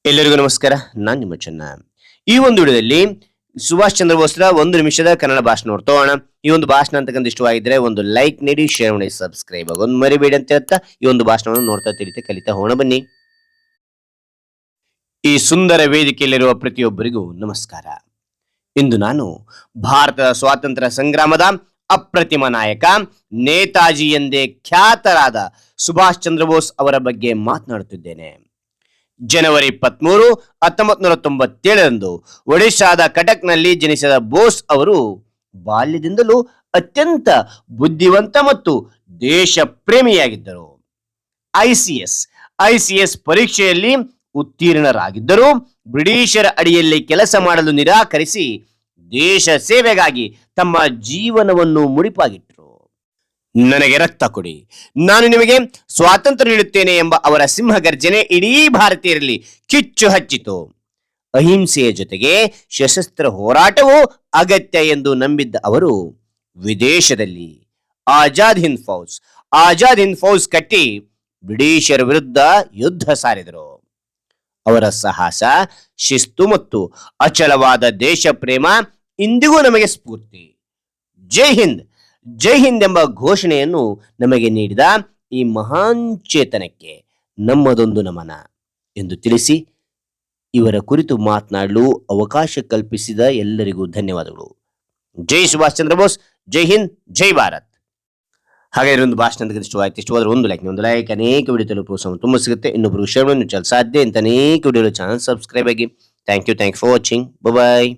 ಎಲ್ಲರಿಗೂ ನಮಸ್ಕಾರ. ನಾನು ನಿಮ್ಮ ಚೆನ್ನ. ಈ ಒಂದು ವಿಡಿಯೋದಲ್ಲಿ ಸುಭಾಷ್ ಚಂದ್ರ ಬೋಸ್ರ 1 ನಿಮಿಷದ ಕನ್ನಡ ಭಾಷಣ ನೋಡ್ತೋಣ. ಈ ಒಂದು ಭಾಷಣ ಅಂತಕ್ಕಂಥ ಇಷ್ಟವಾಗಿದ್ರೆ ಒಂದು ಲೈಕ್ ನೀಡಿ, ಶೇರ್ ಮಾಡಿ, ಸಬ್ಸ್ಕ್ರೈಬ್ ಆಗೋದು ಮರಿಬೇಡಿ ಅಂತ ಹೇಳ್ತಾ ಈ ಒಂದು ಭಾಷಣವನ್ನು ನೋಡ್ತಾ ತಿಳಿತಾ ಕಲಿತಾ ಹೋಗೋಣ ಬನ್ನಿ. ಈ ಸುಂದರ ವೇದಿಕೆಯಲ್ಲಿರುವ ಪ್ರತಿಯೊಬ್ಬರಿಗೂ ನಮಸ್ಕಾರ. ಇಂದು ನಾನು ಭಾರತದ ಸ್ವಾತಂತ್ರ್ಯ ಸಂಗ್ರಾಮದ ಅಪ್ರತಿಮ ನಾಯಕ, ನೇತಾಜಿ ಎಂದೇ ಖ್ಯಾತರಾದ ಸುಭಾಷ್ ಚಂದ್ರ ಬೋಸ್ ಅವರ ಬಗ್ಗೆ ಮಾತನಾಡುತ್ತಿದ್ದೇನೆ. ಜನವರಿ 23, 1997ರಂದು ಒಡಿಶಾದ ಕಟಕ್ನಲ್ಲಿ ಜನಿಸಿದ ಬೋಸ್ ಅವರು ಬಾಲ್ಯದಿಂದಲೂ ಅತ್ಯಂತ ಬುದ್ಧಿವಂತ ಮತ್ತು ದೇಶ ಪ್ರೇಮಿಯಾಗಿದ್ದರು. ಐಸಿಎಸ್ ಪರೀಕ್ಷೆಯಲ್ಲಿ ಉತ್ತೀರ್ಣರಾಗಿದ್ದರು. ಬ್ರಿಟಿಷರ ಅಡಿಯಲ್ಲಿ ಕೆಲಸ ಮಾಡಲು ನಿರಾಕರಿಸಿ ದೇಶ ಸೇವೆಗಾಗಿ ತಮ್ಮ ಜೀವನವನ್ನು ಮುಡಿಪಾಗಿಟ್ಟರು. ನನಗೆ ರಕ್ತ ಕೊಡಿ, ನಾನು ನಿಮಗೆ ಸ್ವಾತಂತ್ರ್ಯ ನೀಡುತ್ತೇನೆ ಎಂಬ ಅವರ ಸಿಂಹಗರ್ಜನೆ ಇಡೀ ಭಾರತೀಯರಲ್ಲಿ ಕಿಚ್ಚು ಹಚ್ಚಿತು. ಅಹಿಂಸೆಯ ಜೊತೆಗೆ ಸಶಸ್ತ್ರ ಹೋರಾಟವೂ ಅಗತ್ಯ ಎಂದು ನಂಬಿದ್ದ ಅವರು ವಿದೇಶದಲ್ಲಿ ಆಜಾದ್ ಹಿಂದ್ ಫೌಜ್ ಕಟ್ಟಿ ಬ್ರಿಟಿಷರ ವಿರುದ್ಧ ಯುದ್ಧ ಸಾರಿದರು. ಅವರ ಸಾಹಸ, ಶಿಸ್ತು ಮತ್ತು ಅಚಲವಾದ ದೇಶ ಪ್ರೇಮ ಇಂದಿಗೂ ನಮಗೆ ಸ್ಫೂರ್ತಿ. ಜೈ ಹಿಂದ್ ಎಂಬ ಘೋಷಣೆಯನ್ನು ನಮಗೆ ನೀಡಿದ ಈ ಮಹಾನ್ ಚೇತನಕ್ಕೆ ನಮ್ಮದೊಂದು ನಮನ ಎಂದು ತಿಳಿಸಿ ಇವರ ಕುರಿತು ಮಾತನಾಡಲು ಅವಕಾಶ ಕಲ್ಪಿಸಿದ ಎಲ್ಲರಿಗೂ ಧನ್ಯವಾದಗಳು. ಜೈ ಸುಭಾಷ್ ಚಂದ್ರ ಬೋಸ್, ಜೈ ಹಿಂದ್, ಜೈ ಭಾರತ್. ಹಾಗೆ ಒಂದು ಭಾಷಣ ಇಷ್ಟವಾದ್ರೆ ಒಂದು ಲೈಕ್, ಅನೇಕ ವಿಡಿಯೋ ಪ್ರೋತ್ಸಾಹ ತುಂಬ ಸಿಗುತ್ತೆ. ಇನ್ನೊಬ್ಬರು ಶೇರ್ ಮಾಡಿ ಸಾಧ್ಯ ಅಂತ ಅನೇಕ ವಿಡಿಯೋ ಚಾನಲ್ ಸಬ್ಸ್ಕ್ರೈಬ್ ಆಗಿ. Thank you for watching. Bye.